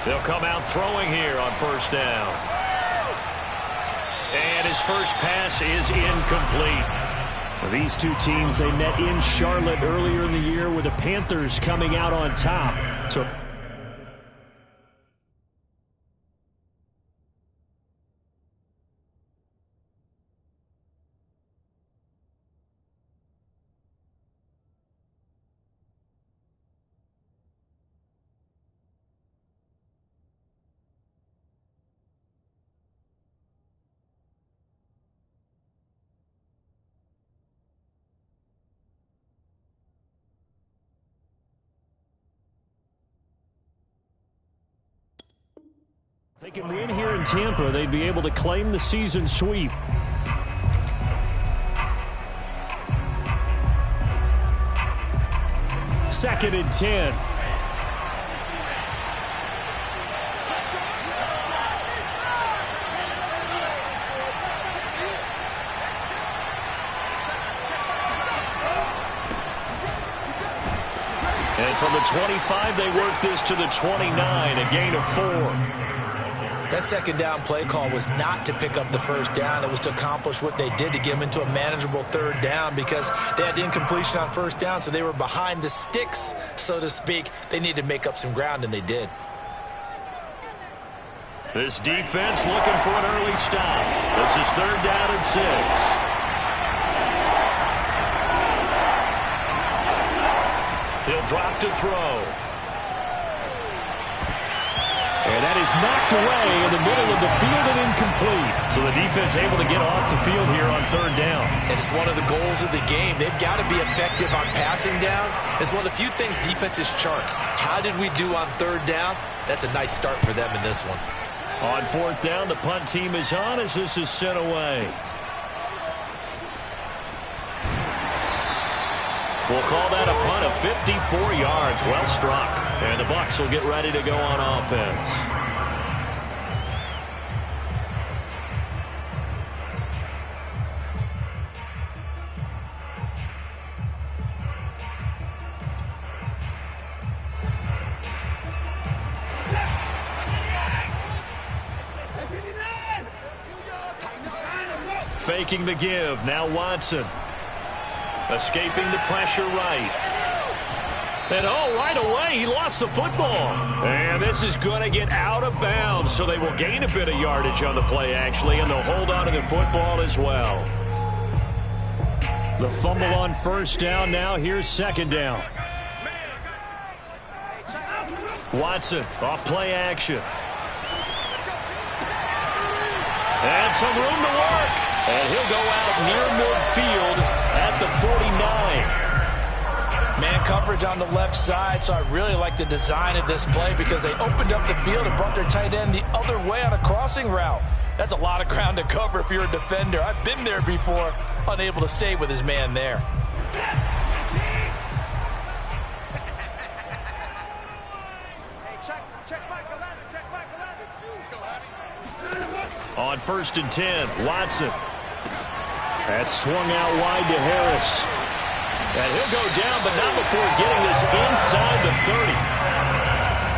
They'll come out throwing here on first down. And his first pass is incomplete. These two teams, they met in Charlotte earlier in the year with the Panthers coming out on top. So if they can win here in Tampa, they'd be able to claim the season sweep. Second and 10. And from the 25, they work this to the 29, a gain of 4. That second down play call was not to pick up the first down. It was to accomplish what they did to get them into a manageable third down because they had incompletion on first down, so they were behind the sticks, so to speak. They needed to make up some ground, and they did. This defense looking for an early stop. This is third down and 6. He'll drop to throw. And that is knocked away in the middle of the field and incomplete. So the defense able to get off the field here on third down. And it's one of the goals of the game. They've got to be effective on passing downs. It's one of the few things defenses chart. How did we do on third down? That's a nice start for them in this one. On fourth down, the punt team is on as this is sent away. We'll call that a punt of 54 yards. Well struck. And the Bucs will get ready to go on offense. Faking the give. Now Watson. Escaping the pressure right. And right away, he lost the football. And this is going to get out of bounds, so they will gain a bit of yardage on the play, actually, and they'll hold on to the football as well. The fumble on first down now. Here's second down. Watson off play action. And some room to work. And he'll go out near midfield at the 49. Man coverage on the left side, so I really like the design of this play because they opened up the field and brought their tight end the other way on a crossing route. That's a lot of ground to cover if you're a defender. I've been there before, unable to stay with his man there. On first and 10, Watson. That's swung out wide to Harris. And he'll go down, but not before getting this inside the 30.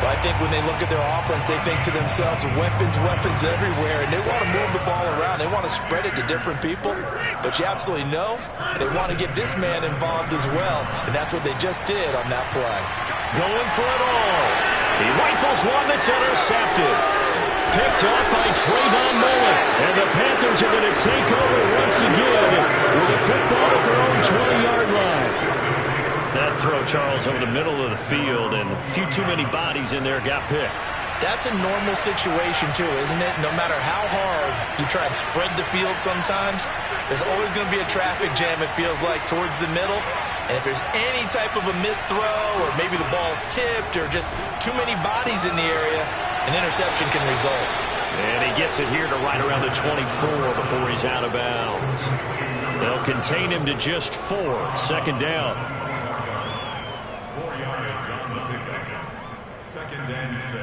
Well, I think when they look at their offense, they think to themselves, weapons everywhere, and they want to move the ball around. They want to spread it to different people. But you absolutely know they want to get this man involved as well, and that's what they just did on that play. Going for it all. He rifles one that's intercepted. Picked off by Trayvon Mullen. And the Panthers are going to take over once again with a football at their own 20-yard line. That throw, Charles, over the middle of the field, and a few too many bodies in there got picked. That's a normal situation, too, isn't it? No matter how hard you try and spread the field sometimes, there's always going to be a traffic jam, it feels like, towards the middle. And if there's any type of a missed throw or maybe the ball's tipped or just too many bodies in the area, an interception can result. And he gets it here to right around the 24 before he's out of bounds. They'll contain him to just 4. Second down. 4 yards on the pickup. Second and 6.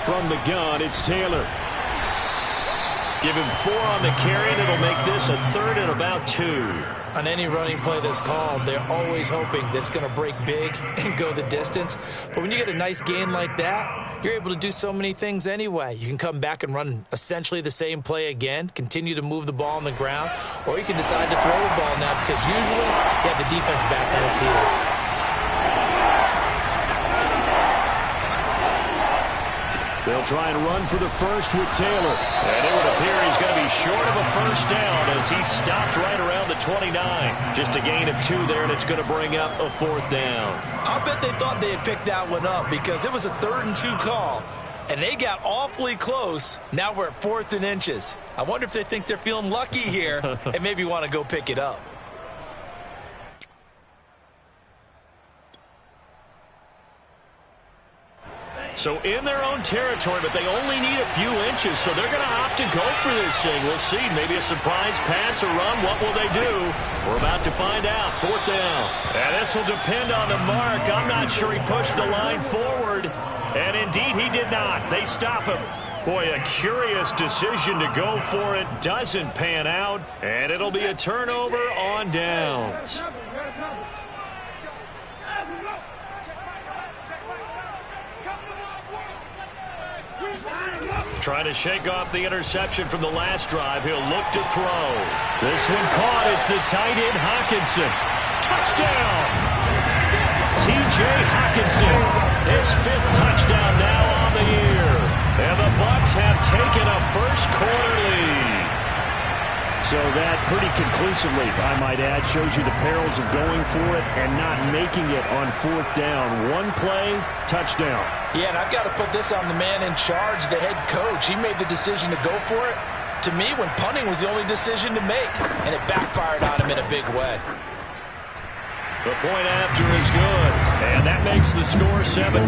From the gun, it's Taylor. Give him 4 on the carry, and it'll make this a 3rd and about 2. On any running play that's called, they're always hoping that it's going to break big and go the distance. But when you get a nice gain like that, you're able to do so many things anyway. You can come back and run essentially the same play again, continue to move the ball on the ground, or you can decide to throw the ball now because usually you have the defense back on its heels. They'll try and run for the first with Taylor. And it would appear he's going to be short of a first down as he stopped right around the 29. Just a gain of 2 there, and it's going to bring up a 4th down. I'll bet they thought they had picked that one up because it was a 3rd and 2 call, and they got awfully close. Now we're at 4th and inches. I wonder if they think they're feeling lucky here and maybe want to go pick it up. So in their own territory, but they only need a few inches, so they're going to opt to go for this thing. We'll see. Maybe a surprise pass or run. What will they do? We're about to find out. 4th down. And this will depend on the mark. I'm not sure he pushed the line forward. And indeed, he did not. They stop him. Boy, a curious decision to go for it. Doesn't pan out. And it'll be a turnover on downs. Trying to shake off the interception from the last drive. He'll look to throw. This one caught. It's the tight end, Hockenson. Touchdown! T.J. Hockenson. His 5th touchdown now on the year. And the Bucs have taken a first-quarter lead. So that pretty conclusively, I might add, shows you the perils of going for it and not making it on 4th down. One play, touchdown. Yeah, and I've got to put this on the man in charge, the head coach. He made the decision to go for it. To me, when punting was the only decision to make, and it backfired on him in a big way. The point after is good, and that makes the score 7-0.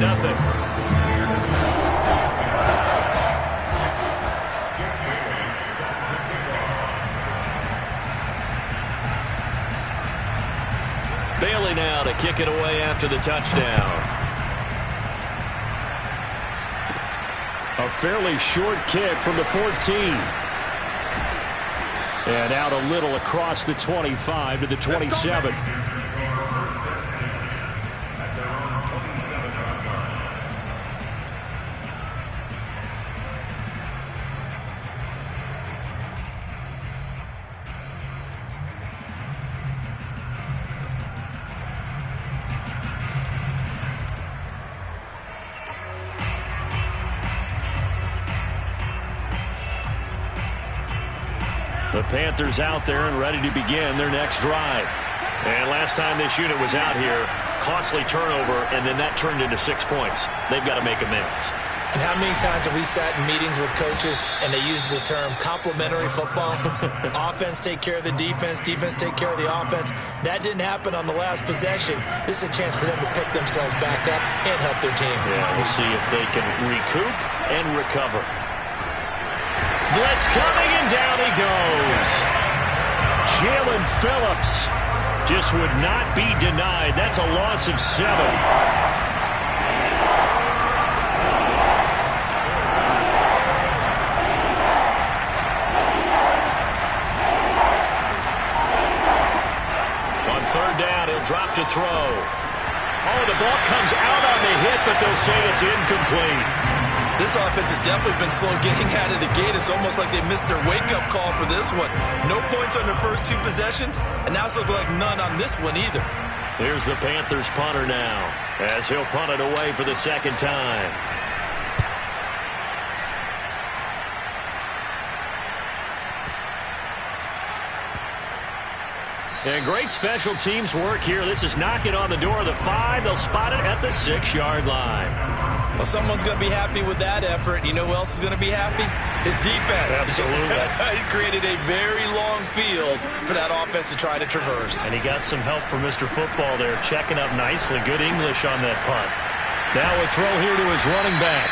Bailey now to kick it away after the touchdown. A fairly short kick from the 14. And out a little across the 25 to the 27. The Panthers out there and ready to begin their next drive. And last time this unit was out here, costly turnover, and then that turned into 6 points. They've got to make amends. And how many times have we sat in meetings with coaches and they use the term complementary football? Offense take care of the defense, defense take care of the offense. That didn't happen on the last possession. This is a chance for them to pick themselves back up and help their team. Yeah, we'll see if they can recoup and recover. Blitz coming, and down he goes. Jalen Phillips just would not be denied. That's a loss of 7. On 3rd down, he'll drop to throw. Oh, the ball comes out on the hit, but they'll say it's incomplete. This offense has definitely been slow getting out of the gate. It's almost like they missed their wake-up call for this one. No points on their first 2 possessions, and now it's looking like none on this one either. Here's the Panthers punter now, as he'll punt it away for the 2nd time. And great special teams work here. This is knocking on the door of the 5. They'll spot it at the 6-yard line. Well, someone's going to be happy with that effort. You know who else is going to be happy? His defense. Absolutely. He's created a very long field for that offense to try to traverse. And he got some help from Mr. Football there, checking up nicely. Good English on that punt. Now a throw here to his running back.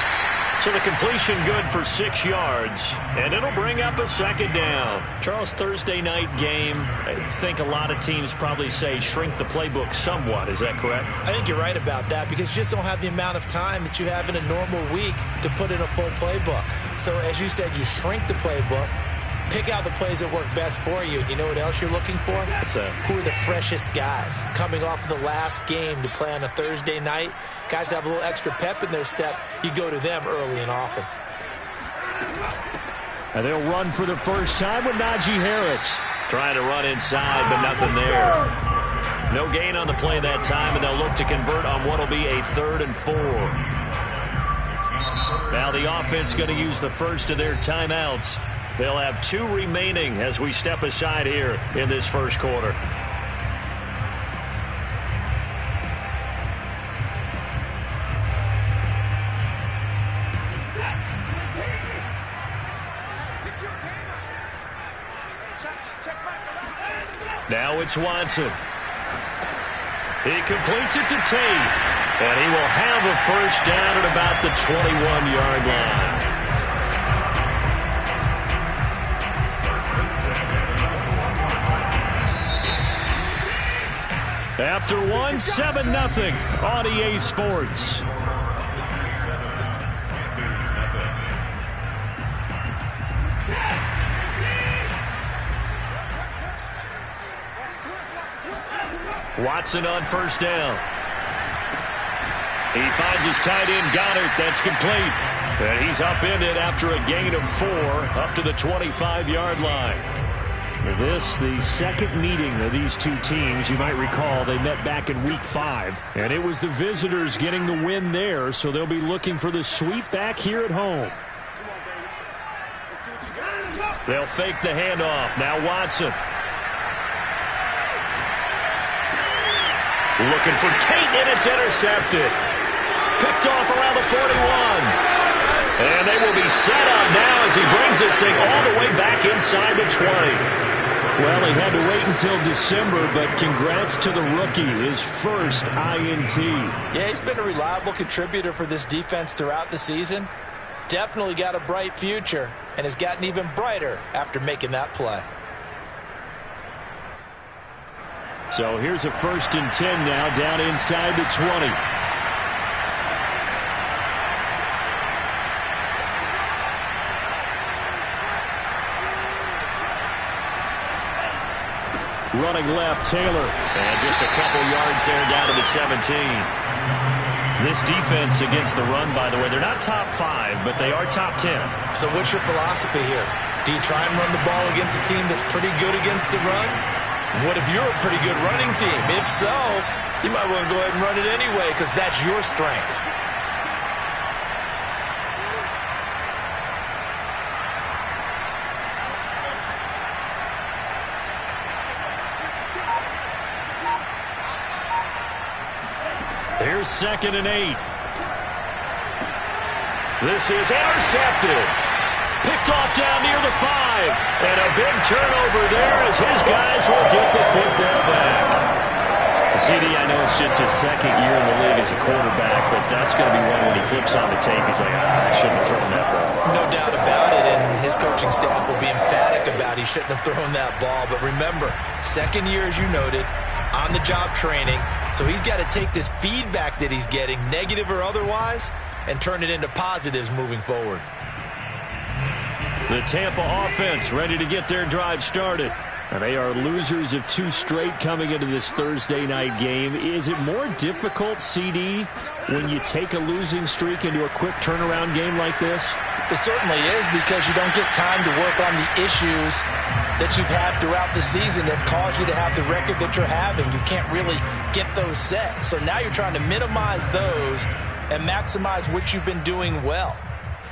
So the completion good for 6 yards, and it'll bring up a 2nd down. Charles, Thursday night game, I think a lot of teams probably say shrink the playbook somewhat. Is that correct? I think you're right about that because you just don't have the amount of time that you have in a normal week to put in a full playbook. So as you said, you shrink the playbook, Pick out the plays that work best for you. You know what else you're looking for? Who are the freshest guys coming off of the last game to play on a Thursday night? Guys have a little extra pep in their step. You go to them early and often. And they'll run for the first time with Najee Harris. Trying to run inside, but nothing there. No gain on the play that time, and they'll look to convert on what will be a 3rd and 4. Now the offense going to use the first of their timeouts. They'll have 2 remaining as we step aside here in this first quarter. Now it's Watson. He completes it to Tate. And he will have a first down at about the 21-yard line. After 7-0 on EA Sports. Watson on first down. He finds his tight end, Goddard. That's complete. And he's upended after a gain of 4 up to the 25-yard line. For this, the second meeting of these two teams, you might recall they met back in Week 5. And it was the visitors getting the win there, so they'll be looking for the sweep back here at home. They'll fake the handoff. Now Watson. Looking for Tate, and it's intercepted. Picked off around the 41. And they will be set up now as he brings this thing all the way back inside the 20. Well, he had to wait until December, but congrats to the rookie, his first INT. Yeah, he's been a reliable contributor for this defense throughout the season. Definitely got a bright future, and has gotten even brighter after making that play. So here's a 1st and 10 now, down inside the 20. Running left, Taylor. And just a couple yards there down to the 17. This defense against the run, by the way, they're not top 5, but they are top 10. So what's your philosophy here? Do you try and run the ball against a team that's pretty good against the run? What if you're a pretty good running team? If so, you might want to go ahead and run it anyway because that's your strength. Here's 2nd and 8. This is intercepted. Picked off down near the 5. And a big turnover there as his guys will get the football back. CD, I know it's just his 2nd year in the league as a quarterback, but that's going to be one when he flips on the tape. He's like, I shouldn't have thrown that ball. No doubt about it, and his coaching staff will be emphatic about he shouldn't have thrown that ball. But remember, 2nd year, as you noted, on-the-job training. So he's got to take this feedback that he's getting, negative or otherwise, and turn it into positives moving forward. The Tampa offense ready to get their drive started. And they are losers of 2 straight coming into this Thursday night game. Is it more difficult, CD, when you take a losing streak into a quick turnaround game like this? It certainly is, because you don't get time to work on the issues that you've had throughout the season that have caused you to have the record that you're having. You can't really get those set. So now you're trying to minimize those and maximize what you've been doing well.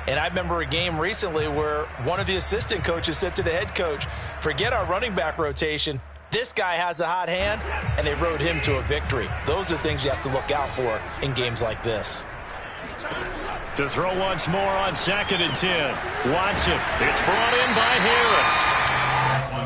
And I remember a game recently where one of the assistant coaches said to the head coach, forget our running back rotation. This guy has a hot hand, and they rode him to a victory. Those are things you have to look out for in games like this. To throw once more on 2nd and 10. Watson. It's brought in by Harris.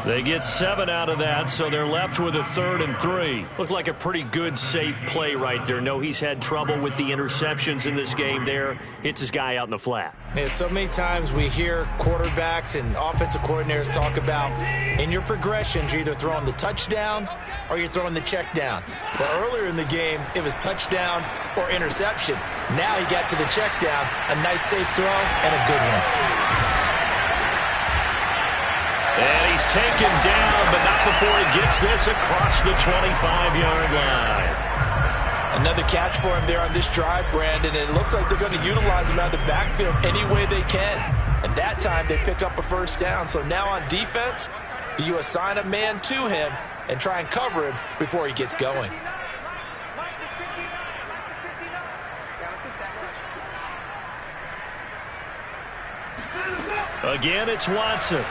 They get 7 out of that, so they're left with a 3rd and 3. Looked like a pretty good, safe play right there. No, he's had trouble with the interceptions in this game there. Hits his guy out in the flat. Yeah, so many times we hear quarterbacks and offensive coordinators talk about in your progressions, you're either throwing the touchdown or you're throwing the check down. But earlier in the game, it was touchdown or interception. Now he got to the check down, a nice safe throw, and a good one. He's taken down, but not before he gets this across the 25-yard line. Another catch for him there on this drive, Brandon. It looks like they're going to utilize him out of the backfield any way they can. And that time they pick up a first down. So now on defense, do you assign a man to him and try and cover him before he gets going? Again, it's Watson.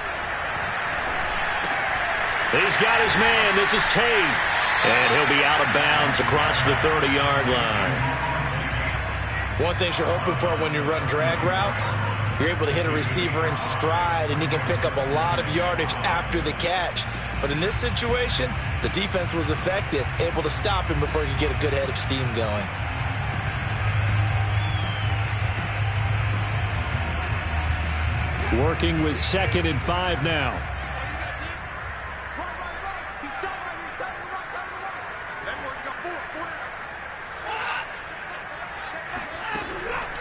He's got his man. This is Tate. And he'll be out of bounds across the 30-yard line. One thing you're hoping for when you run drag routes, you're able to hit a receiver in stride, and he can pick up a lot of yardage after the catch. But in this situation, the defense was effective, able to stop him before he could get a good head of steam going. Working with 2nd and 5 now.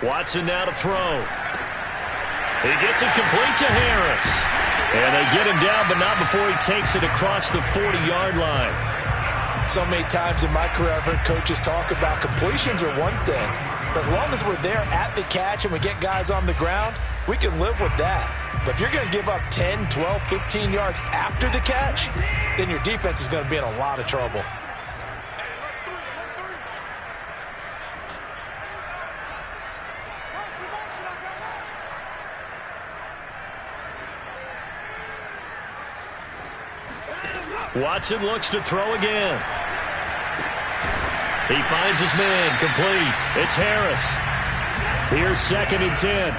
Watson now to throw. He gets it complete to Harris. And they get him down, but not before he takes it across the 40-yard line. So many times in my career, I've heard coaches talk about completions are one thing. But as long as we're there at the catch and we get guys on the ground, we can live with that. But if you're going to give up 10, 12, 15 yards after the catch, then your defense is going to be in a lot of trouble. Watson looks to throw again. He finds his man, complete. It's Harris. Here's 2nd and 10.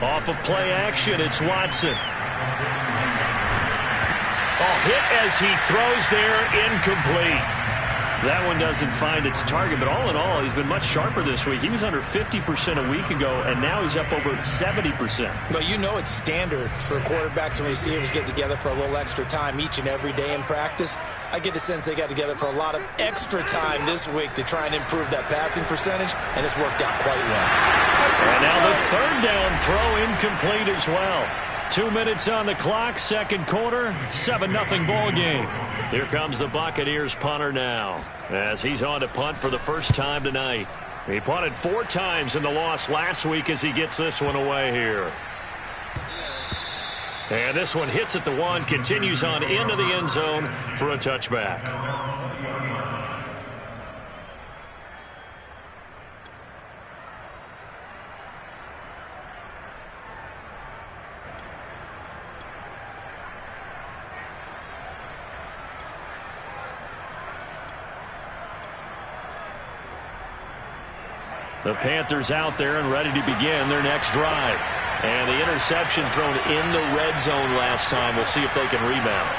Off of play action, it's Watson. Oh, hit as he throws there, incomplete. That one doesn't find its target, but all in all, he's been much sharper this week. He was under 50% a week ago, and now he's up over 70%. But you know it's standard for quarterbacks and receivers to get together for a little extra time each and every day in practice. I get the sense they got together for a lot of extra time this week to try and improve that passing percentage, and it's worked out quite well. And now the 3rd down throw incomplete as well. 2 minutes on the clock, 2nd quarter, 7-0 ball game. Here comes the Buccaneers punter now, as he's on to punt for the first time tonight. He punted 4 times in the loss last week as he gets this one away here. And this one hits at the 1, continues on into the end zone for a touchback. The Panthers out there and ready to begin their next drive. And the interception thrown in the red zone last time. We'll see if they can rebound.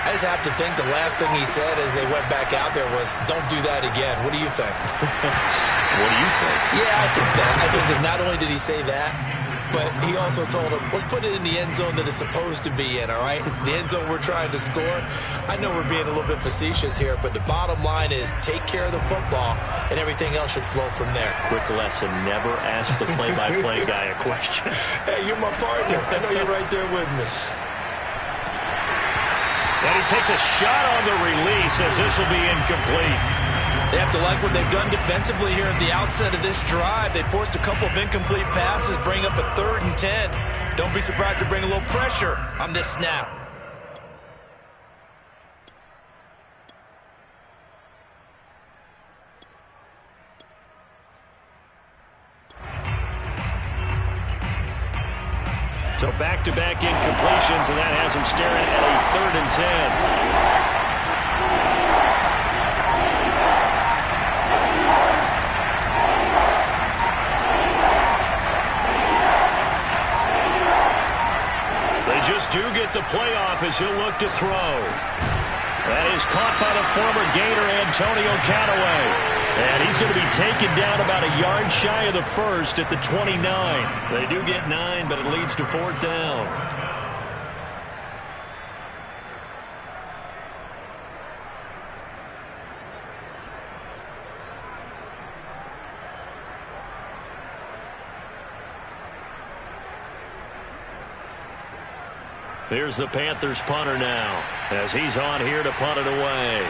I just have to think the last thing he said as they went back out there was, don't do that again. What do you think? What do you think? Yeah, I think that. I think that not only did he say that, but he also told him, let's put it in the end zone that it's supposed to be in, all right? The end zone we're trying to score. I know we're being a little bit facetious here, but the bottom line is take care of the football, and everything else should flow from there. Quick lesson, never ask the play-by-play guy a question. Hey, you're my partner. I know you're right there with me. And he takes a shot on the release as this will be incomplete. They have to like what they've done defensively here at the outset of this drive. They forced a couple of incomplete passes, bring up a 3rd and 10. Don't be surprised to bring a little pressure on this snap. So back-to-back incompletions, and that has him staring at a 3rd and 10. Just do get the playoff as he'll look to throw. That is caught by the former Gator Antonio Callaway. And he's going to be taken down about a yard shy of the 1st at the 29. They do get 9, but it leads to 4th down. Here's the Panthers punter now, as he's on here to punt it away.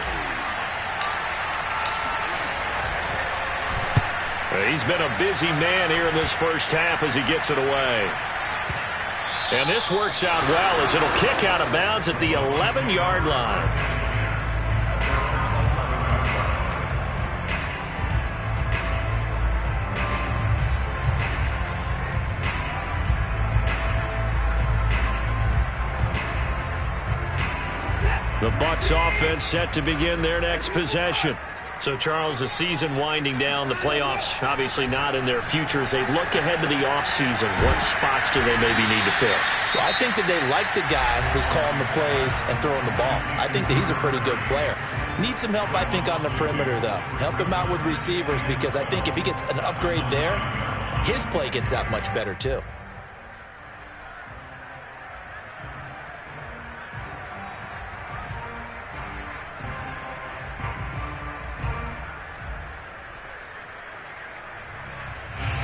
He's been a busy man here in this first half as he gets it away. And this works out well as it'll kick out of bounds at the 11-yard line. The Bucs offense set to begin their next possession. So, Charles, the season winding down, the playoffs obviously not in their future. As they look ahead to the offseason, what spots do they maybe need to fill? Well, I think that they like the guy who's calling the plays and throwing the ball. I think that he's a pretty good player. Needs some help, I think, on the perimeter, though. Help him out with receivers, because I think if he gets an upgrade there, his play gets that much better, too.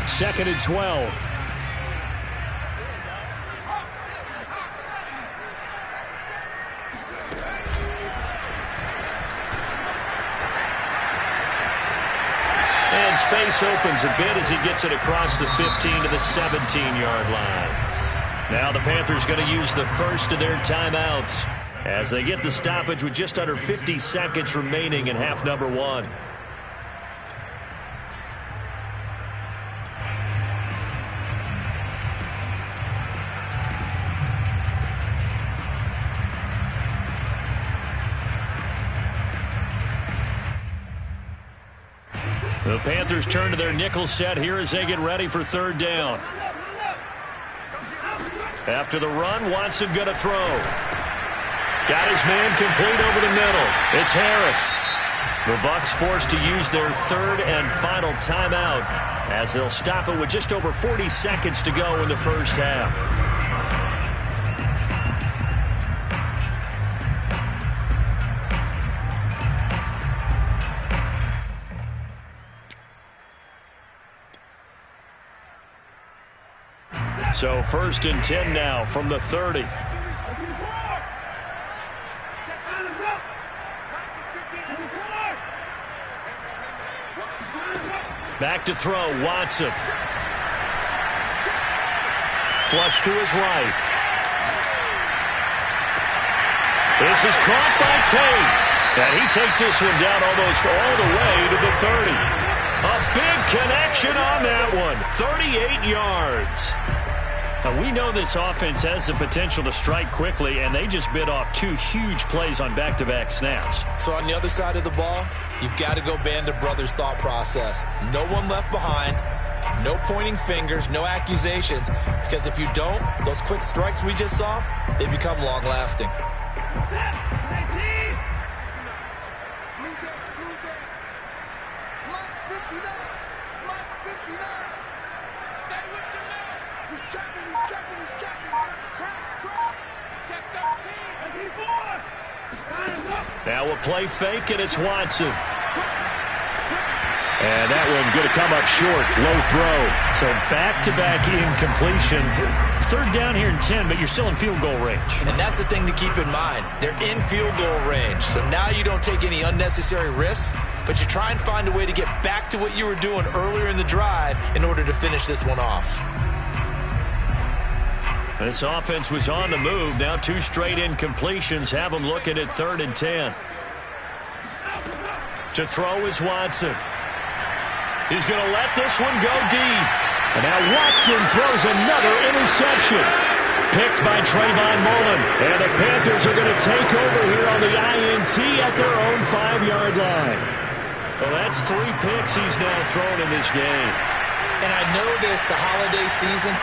Second and 12. And space opens a bit as he gets it across the 15 to the 17-yard line. Now the Panthers going to use the first of their timeouts as they get the stoppage with just under 50 seconds remaining in half number one. The Panthers turn to their nickel set here as they get ready for third down. After the run, Watson going to throw. Got his man complete over the middle. It's Harris. The Bucs forced to use their third and final timeout as they'll stop it with just over 40 seconds to go in the first half. So first and 10 now from the 30. Back to throw, Watson. Flush to his right. This is caught by Tate. And he takes this one down almost all the way to the 30. A big connection on that one. 38 yards. Now, we know this offense has the potential to strike quickly, and they just bit off two huge plays on back-to-back snaps. So on the other side of the ball, you've got to go Band of Brothers thought process. No one left behind, no pointing fingers, no accusations, because if you don't, those quick strikes we just saw, they become long-lasting. Now a play fake, and it's Watson. And that one going to come up short. Low throw. So back-to-back incompletions. Third down here in 10, but you're still in field goal range. And that's the thing to keep in mind. They're in field goal range. So now you don't take any unnecessary risks, but you try and find a way to get back to what you were doing earlier in the drive in order to finish this one off. This offense was on the move. Now two straight incompletions have them looking at third and 10. To throw is Watson. He's going to let this one go deep. And now Watson throws another interception. Picked by Trayvon Mullen. And the Panthers are going to take over here on the INT at their own 5-yard line. Well, that's 3 picks he's now thrown in this game. And I know this, the holiday season,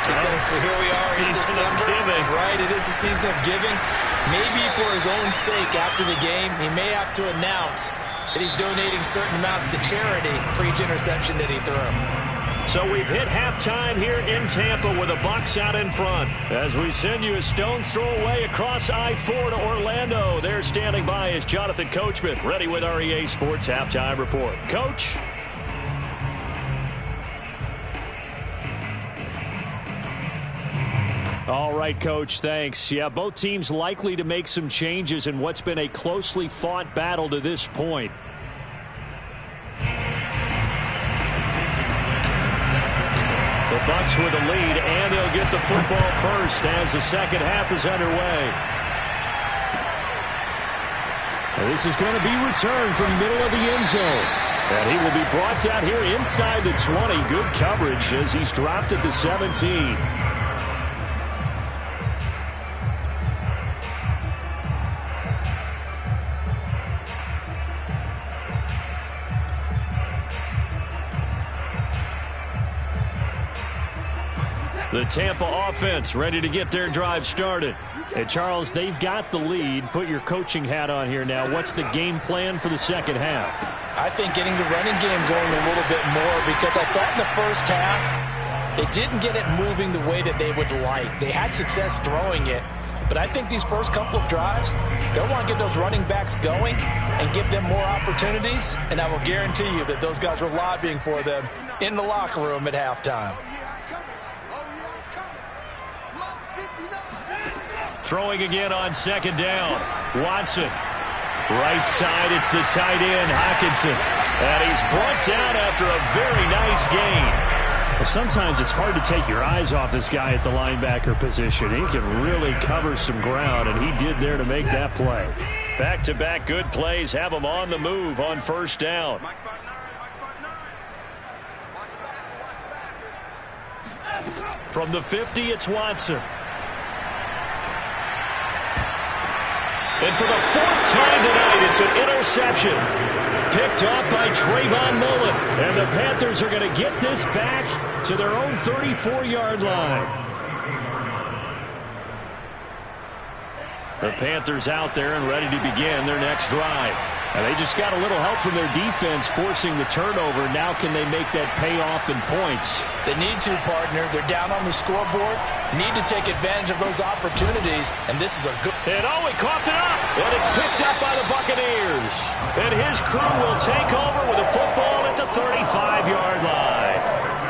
because here we are in December, right? It is the season of giving. Maybe for his own sake after the game, he may have to announce that he's donating certain amounts to charity for each interception that he threw. So we've hit halftime here in Tampa with the Bucs out in front. As we send you a stone's throw away across I-4 to Orlando. There standing by is Jonathan Coachman, ready with our EA Sports Halftime Report. Coach? All right, Coach, thanks. Yeah, both teams likely to make some changes in what's been a closely fought battle to this point. The Bucs with the lead, and they'll get the football first as the second half is underway. This is going to be returned from the middle of the end zone. And he will be brought down here inside the 20. Good coverage as he's dropped at the 17. The Tampa offense ready to get their drive started. Hey, Charles, they've got the lead. Put your coaching hat on here now. What's the game plan for the second half? I think getting the running game going a little bit more, because I thought in the first half they didn't get it moving the way that they would like. They had success throwing it, but I think these first couple of drives, they'll want to get those running backs going and give them more opportunities, and I will guarantee you that those guys were lobbying for them in the locker room at halftime. Throwing again on second down. Watson. Right side, it's the tight end, Hockenson. And he's brought down after a very nice gain. Well, sometimes it's hard to take your eyes off this guy at the linebacker position. He can really cover some ground, and he did there to make that play. Back-to-back good plays have him on the move on first down. From the 50, it's Watson. And for the fourth time tonight, it's an interception. Picked off by Trayvon Mullen. And the Panthers are going to get this back to their own 34-yard line. The Panthers out there and ready to begin their next drive. And they just got a little help from their defense forcing the turnover. Now can they make that pay off in points? They need to, partner. They're down on the scoreboard. Need to take advantage of those opportunities. And this is a good... And he coughed it up. And it's picked up by the Buccaneers. And his crew will take over with a football at the 35-yard line.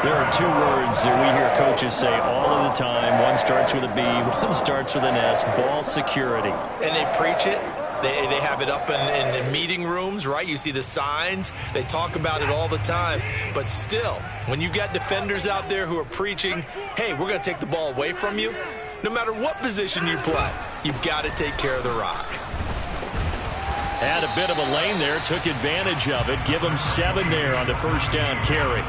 There are two words that we hear coaches say all of the time. One starts with a B, one starts with an S. Ball security. And they preach it. They have it up in meeting rooms, right? You see the signs. They talk about it all the time. But still, when you got defenders out there who are preaching, hey, we're going to take the ball away from you, no matter what position you play, you've got to take care of the rock. Had a bit of a lane there, took advantage of it. Give him 7 there on the first down carry.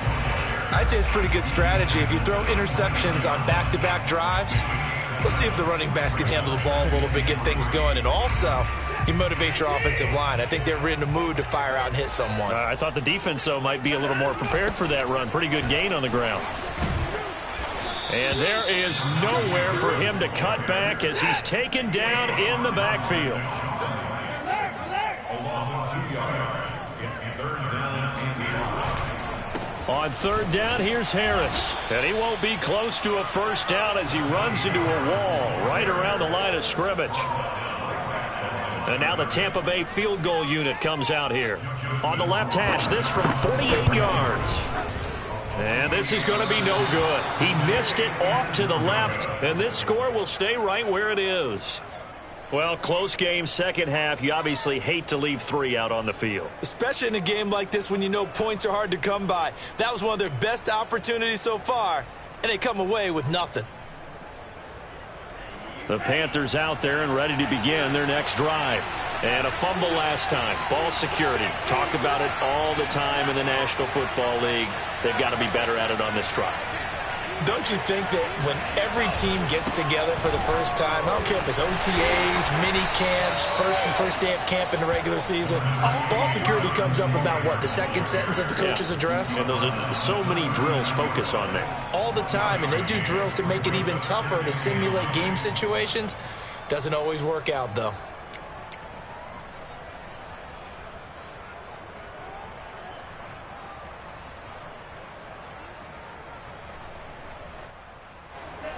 I'd say it's pretty good strategy. If you throw interceptions on back-to-back drives, let's see if the running backs can handle the ball a little bit, get things going. And also, you motivate your offensive line. I think they're in the mood to fire out and hit someone. I thought the defense, though, might be a little more prepared for that run. Pretty good gain on the ground. And there is nowhere for him to cut back as he's taken down in the backfield. A loss of 2 yards. It's 3rd down and 5. On 3rd down, here's Harris. And he won't be close to a first down as he runs into a wall right around the line of scrimmage. And now the Tampa Bay field goal unit comes out here. On the left hash, this from 48 yards. And this is going to be no good. He missed it off to the left, and this score will stay right where it is. Well, close game, second half. You obviously hate to leave 3 out on the field. Especially in a game like this when you know points are hard to come by. That was one of their best opportunities so far, and they come away with nothing. The Panthers out there and ready to begin their next drive. And a fumble last time. Ball security. Talk about it all the time in the National Football League. They've got to be better at it on this drive. Don't you think that when every team gets together for the first time, I don't care if it's OTAs, mini camps, first day of camp in the regular season, ball security comes up about what, the second sentence of the coach's address? And those are so many drills focus on that. All the time, and they do drills to make it even tougher to simulate game situations. Doesn't always work out, though.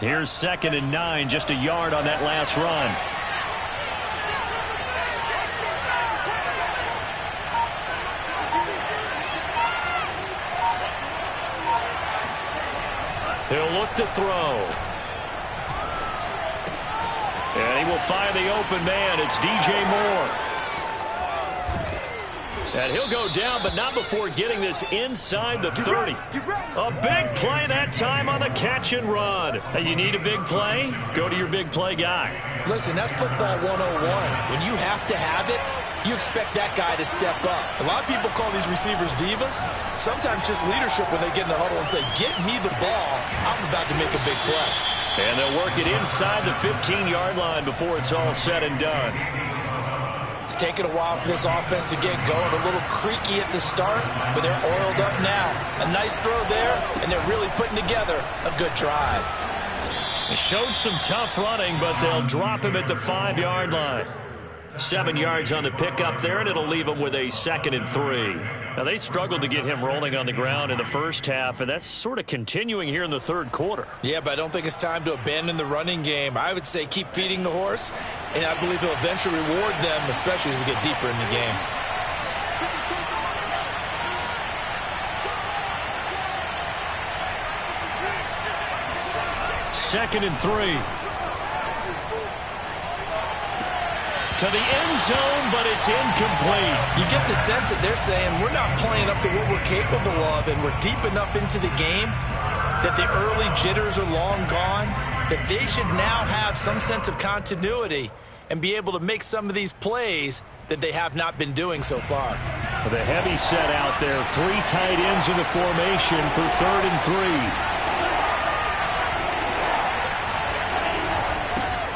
Here's 2nd and 9, just a yard on that last run. He'll look to throw. And he will find the open man. It's DJ Moore. And he'll go down, but not before getting this inside the 30. A big play that time on the catch and run. Hey, you need a big play? Go to your big play guy. Listen, that's football 101. When you have to have it, you expect that guy to step up. A lot of people call these receivers divas. Sometimes just leadership when they get in the huddle and say, get me the ball. I'm about to make a big play. And they'll work it inside the 15-yard line before it's all said and done. It's taken a while for this offense to get going. A little creaky at the start, but they're oiled up now. A nice throw there, and they're really putting together a good drive. They showed some tough running, but they'll drop him at the 5-yard line. 7 yards on the pickup there, and it'll leave him with a 2nd and 3. Now, they struggled to get him rolling on the ground in the first half, and that's sort of continuing here in the third quarter. Yeah, but I don't think it's time to abandon the running game. I would say keep feeding the horse, and I believe he'll eventually reward them, especially as we get deeper in the game. Second and 3. To the end zone, but it's incomplete. You get the sense that they're saying we're not playing up to what we're capable of, and we're deep enough into the game that the early jitters are long gone, that they should now have some sense of continuity and be able to make some of these plays that they have not been doing so far. The heavy set out there. 3 tight ends in the formation for 3rd and 3.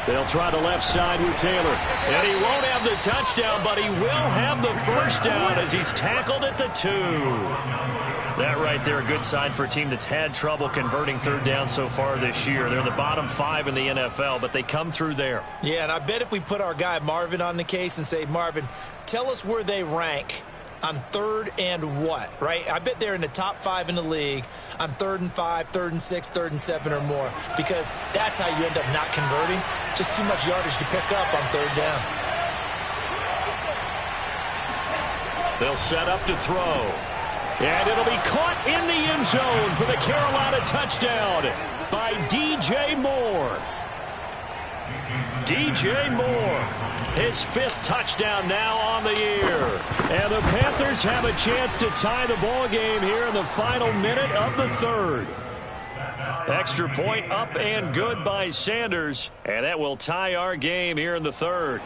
They'll try the left side with Taylor. And he won't have the touchdown, but he will have the first down as he's tackled at the 2. That right there, a good sign for a team that's had trouble converting third down so far this year. They're in the bottom 5 in the NFL, but they come through there. Yeah, and I bet if we put our guy Marvin on the case and say, Marvin, tell us where they rank on 3rd and what, right? I bet they're in the top 5 in the league on 3rd and 5, 3rd and 6, 3rd and 7 or more, because that's how you end up not converting. Just too much yardage to pick up on 3rd down. They'll set up to throw. And it'll be caught in the end zone for the Carolina touchdown by DJ Moore. DJ Moore, his 5th touchdown now on the year. And the Panthers have a chance to tie the ball game here in the final minute of the 3rd. Extra point up and good by Sanders, and that will tie our game here in the 3rd.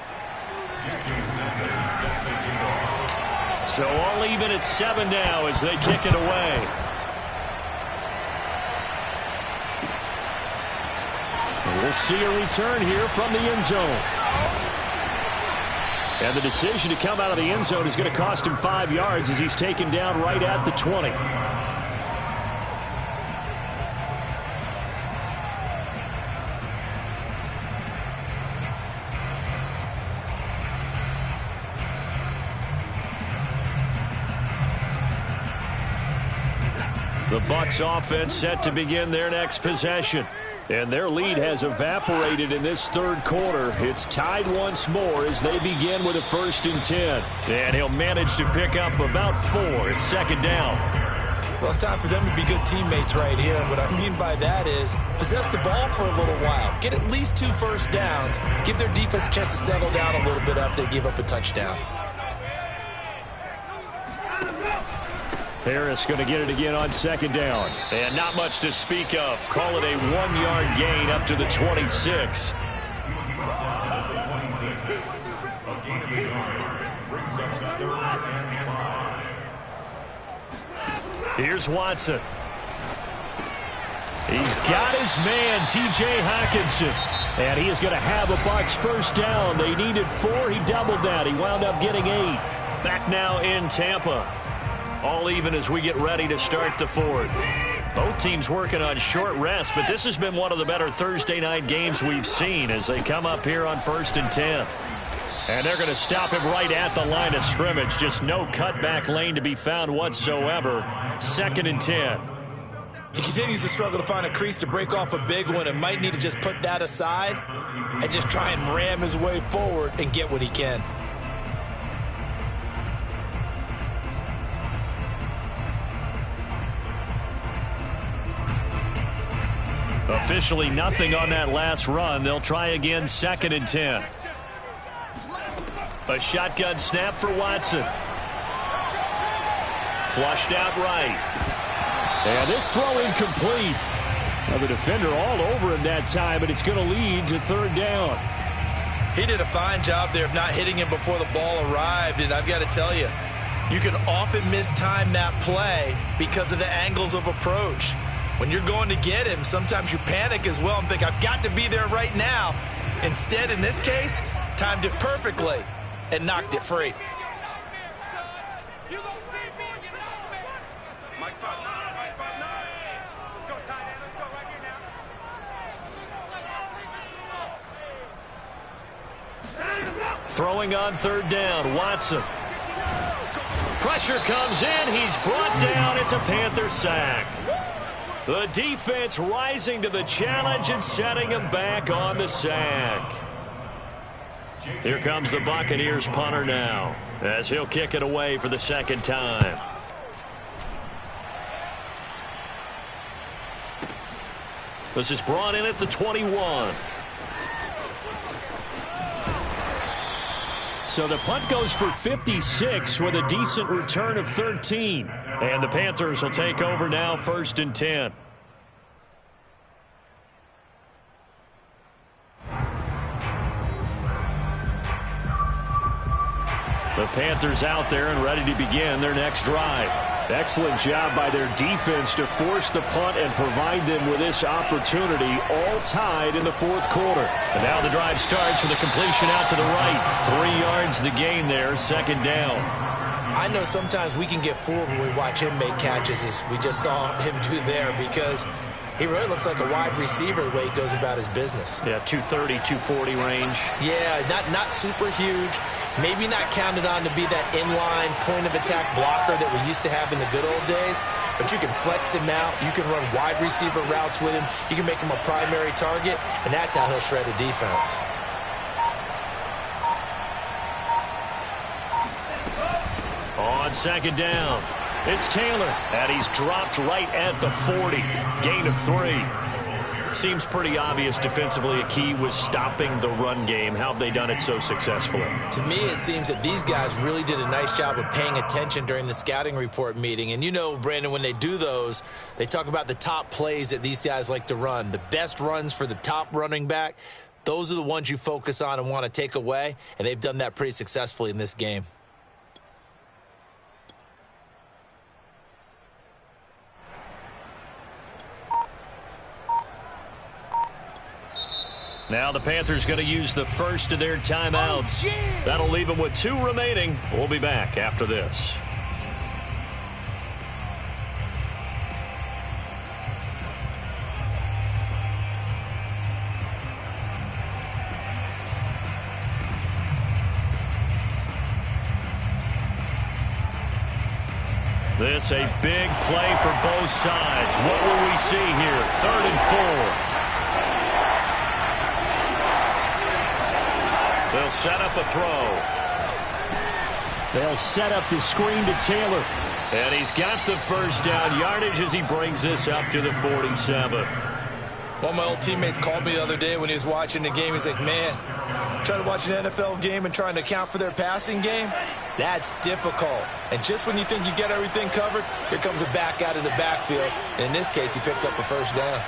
So all even at 7 now as they kick it away. And we'll see a return here from the end zone. And the decision to come out of the end zone is going to cost him 5 yards as he's taken down right at the 20. The Bucs offense set to begin their next possession. And their lead has evaporated in this 3rd quarter. It's tied once more as they begin with a 1st and 10. And he'll manage to pick up about 4. It's 2nd down. Well, it's time for them to be good teammates right here. And what I mean by that is possess the ball for a little while. Get at least 2 first downs. Give their defense a chance to settle down a little bit after they give up a touchdown. Harris going to get it again on 2nd down. And not much to speak of. Call it a 1-yard gain up to the 26. Here's Watson. He's got his man, T.J. Hockenson. And he is going to have a Bucs first down. They needed 4. He doubled that. He wound up getting 8. Back now in Tampa. All even as we get ready to start the 4th. Both teams working on short rest, but this has been one of the better Thursday night games we've seen as they come up here on 1st and 10. And they're going to stop him right at the line of scrimmage. Just no cutback lane to be found whatsoever. 2nd and 10. He continues to struggle to find a crease to break off a big one and might need to just put that aside and just try and ram his way forward and get what he can. Officially nothing on that last run. They'll try again, 2nd and 10. A shotgun snap for Watson. Flushed out right. And this throw incomplete. The defender all over him that time, and it's going to lead to 3rd down. He did a fine job there of not hitting him before the ball arrived, and I've got to tell you, you can often mistime that play because of the angles of approach. When you're going to get him, sometimes you panic as well and think, I've got to be there right now. Instead, in this case, timed it perfectly and knocked it free. Throwing on 3rd down, Watson. Pressure comes in. He's brought down. It's a Panther sack. The defense rising to the challenge and setting him back on the sack. Here comes the Buccaneers punter now, as he'll kick it away for the 2nd time. This is brought in at the 21. So the punt goes for 56 with a decent return of 13. And the Panthers will take over now, 1st and 10. The Panthers out there and ready to begin their next drive. Excellent job by their defense to force the punt and provide them with this opportunity, all tied in the 4th quarter. And now the drive starts with a completion out to the right. 3 yards the gain there, 2nd down. I know sometimes we can get fooled when we watch him make catches, as we just saw him do there, because he really looks like a wide receiver the way he goes about his business. Yeah, 230, 240 range. Yeah, not super huge. Maybe not counted on to be that inline point-of-attack blocker that we used to have in the good old days. But you can flex him out. You can run wide receiver routes with him. You can make him a primary target, and that's how he'll shred a defense. On 2nd down, it's Taylor, and he's dropped right at the 40. Gain of 3. Seems pretty obvious defensively a key was stopping the run game. How have they done it so successfully? To me, it seems that these guys really did a nice job of paying attention during the scouting report meeting. And you know, Brandon, when they do those, they talk about the top plays that these guys like to run. The best runs for the top running back, those are the ones you focus on and want to take away. And they've done that pretty successfully in this game. Now the Panthers going to use the first of their timeouts. That'll leave them with 2 remaining. We'll be back after this. This a big play for both sides. What will we see here? 3rd and 4. They'll set up a throw. They'll set up the screen to Taylor. And he's got the 1st down yardage as he brings this up to the 47. One of my old teammates called me the other day when he was watching the game. He's like, man, trying to watch an NFL game and trying to account for their passing game, that's difficult. And just when you think you get everything covered, here comes a back out of the backfield. And in this case, he picks up a 1st down.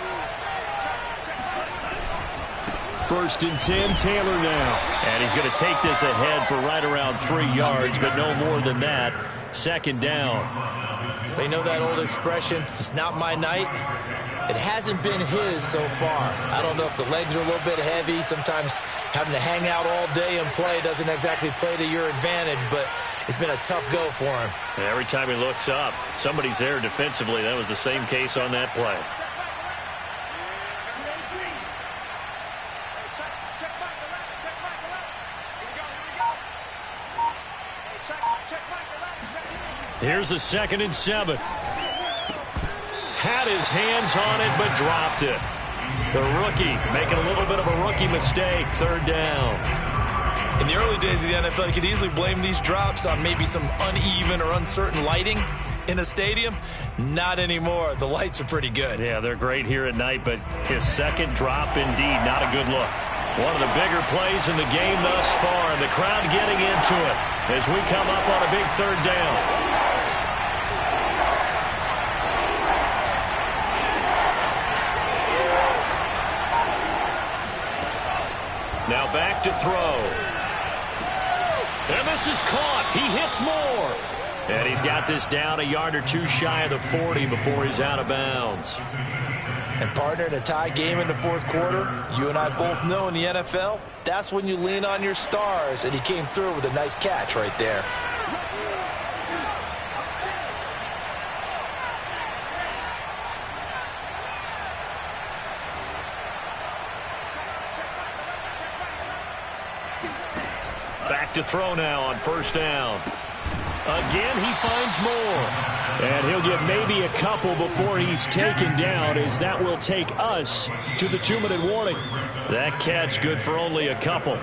1st and 10, Taylor now. And he's going to take this ahead for right around 3 yards, but no more than that. 2nd down. They know that old expression, it's not my night. It hasn't been his so far. I don't know if the legs are a little bit heavy. Sometimes having to hang out all day and play doesn't exactly play to your advantage, but it's been a tough go for him. And every time he looks up, somebody's there defensively. That was the same case on that play. Here's a 2nd and 7. Had his hands on it, but dropped it. The rookie making a little bit of a rookie mistake. 3rd down. In the early days of the NFL, you could easily blame these drops on maybe some uneven or uncertain lighting. in a stadium? Not anymore. The lights are pretty good. Yeah, they're great here at night, but his second drop, indeed, not a good look. One of the bigger plays in the game thus far, and the crowd getting into it as we come up on a big third down. Now back to throw. And this is caught. He hits more. And he's got this down a yard or two shy of the 40 before he's out of bounds. And partner, in a tie game in the fourth quarter, you and I both know in the NFL, that's when you lean on your stars. And he came through with a nice catch right there. Back to throw now on first down. Again, he finds more. And he'll get maybe a couple before he's taken down, as that will take us to the 2-minute warning. That catch good for only a couple.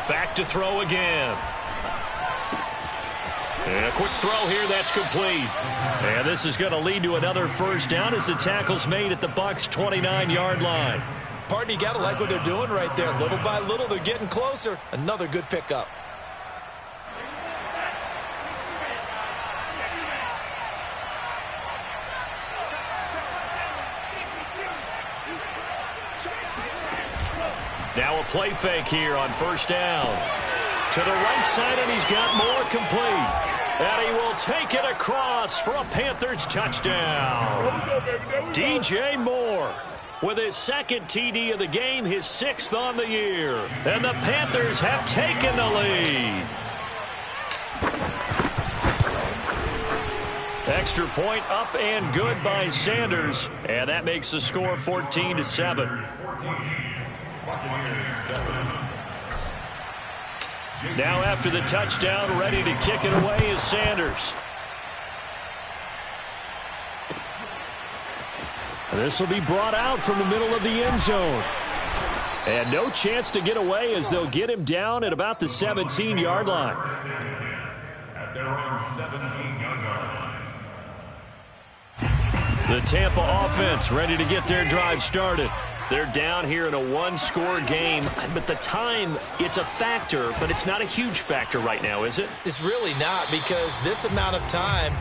Back to throw again. And a quick throw here, that's complete. And this is going to lead to another first down as the tackle's made at the Bucs' 29-yard line. Partner, you got to like what they're doing right there. Little by little, they're getting closer. Another good pickup. Now a play fake here on first down. To the right side, and he's got more complete. And he will take it across for a Panthers touchdown. DJ Moore with his second TD of the game, his 6th on the year. And the Panthers have taken the lead. Extra point up and good by Sanders. And that makes the score 14-7. Now after the touchdown, ready to kick it away is Sanders. This will be brought out from the middle of the end zone. And no chance to get away as they'll get him down at about the 17-yard line. At their own 17-yard line. The Tampa offense ready to get their drive started. They're down here in a one-score game, but the time, it's a factor, but it's not a huge factor right now, is it? It's really not, because this amount of time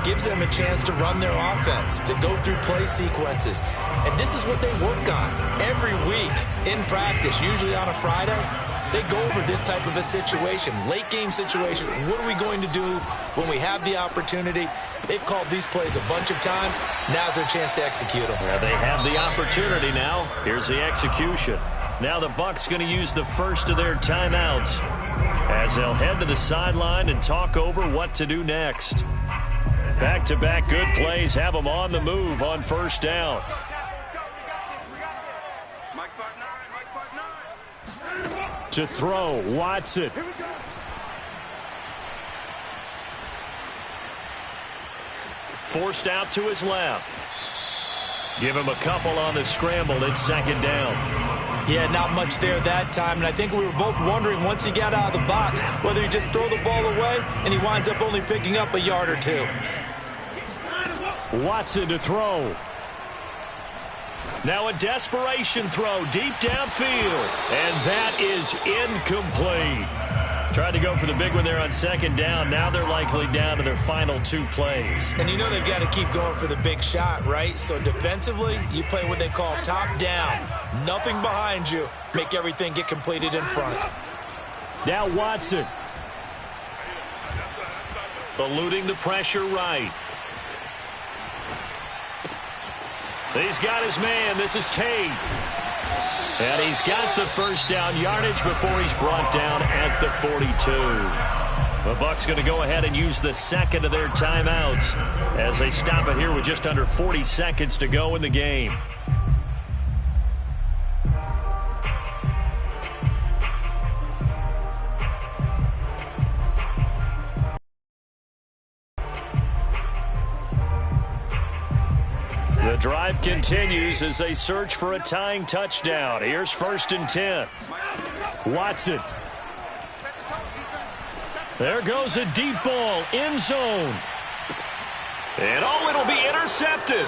gives them a chance to run their offense, to go through play sequences. And this is what they work on every week in practice, usually on a Friday. They go over this type of a situation, late game situation. What are we going to do when we have the opportunity? They've called these plays a bunch of times. Now's their chance to execute them. Well, they have the opportunity now. Here's the execution. Now the Bucs going to use the first of their timeouts as they'll head to the sideline and talk over what to do next. Back-to-back good plays have them on the move on first down. To throw, Watson. Forced out to his left. Give him a couple on the scramble. It's second down. Yeah, not much there that time. And I think we were both wondering once he got out of the box whether he just throw the ball away and he winds up only picking up a yard or two. Watson to throw. Now a desperation throw deep downfield. And that is incomplete. Tried to go for the big one there on second down. Now they're likely down to their final two plays. And you know they've got to keep going for the big shot, right? So defensively, you play what they call top down. Nothing behind you. Make everything get completed in front. Now Watson. Eluding the pressure right. He's got his man. This is Tate. And he's got the first down yardage before he's brought down at the 42. The Bucs going to go ahead and use the second of their timeouts as they stop it here with just under 40 seconds to go in the game. The drive continues as they search for a tying touchdown. Here's 1st and 10. Watson. There goes a deep ball, end zone. And it'll be intercepted.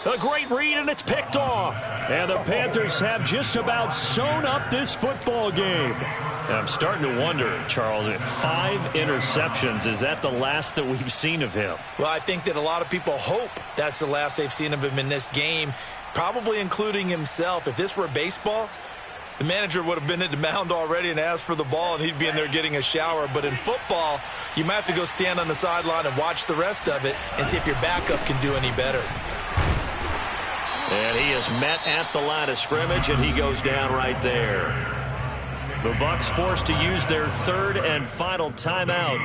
A great read, and it's picked off. And the Panthers have just about sewn up this football game. And I'm starting to wonder, Charles, if 5 interceptions, is that the last that we've seen of him? Well, I think that a lot of people hope that's the last they've seen of him in this game, probably including himself. If this were baseball, the manager would have been at the mound already and asked for the ball, and he'd be in there getting a shower. But in football, you might have to go stand on the sideline and watch the rest of it and see if your backup can do any better. And he is met at the line of scrimmage, and he goes down right there. The Bucs forced to use their 3rd and final timeout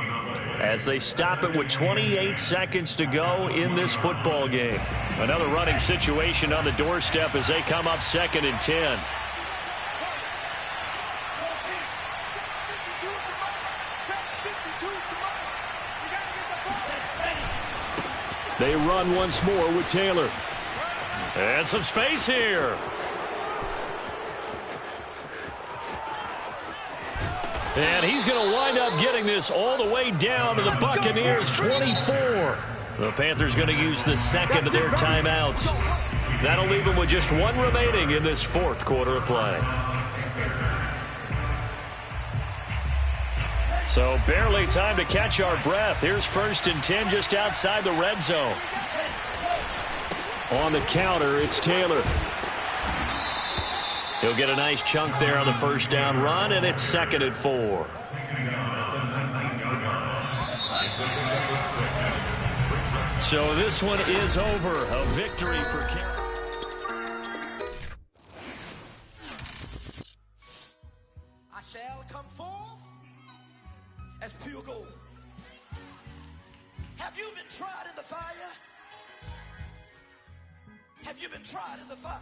as they stop it with 28 seconds to go in this football game. Another running situation on the doorstep as they come up 2nd and 10. They run once more with Taylor. And some space here. And he's going to wind up getting this all the way down to the Buccaneers' 24. The Panthers going to use the second of their timeouts. That'll leave them with just 1 remaining in this 4th quarter of play. So barely time to catch our breath. Here's 1st and 10 just outside the red zone. On the counter, it's Taylor. He'll get a nice chunk there on the 1st down run, and it's 2nd and 4. So this one is over. A victory for Carolina. I shall come forth as pure gold. Have you been tried in the fire? Have you been tried in the fire?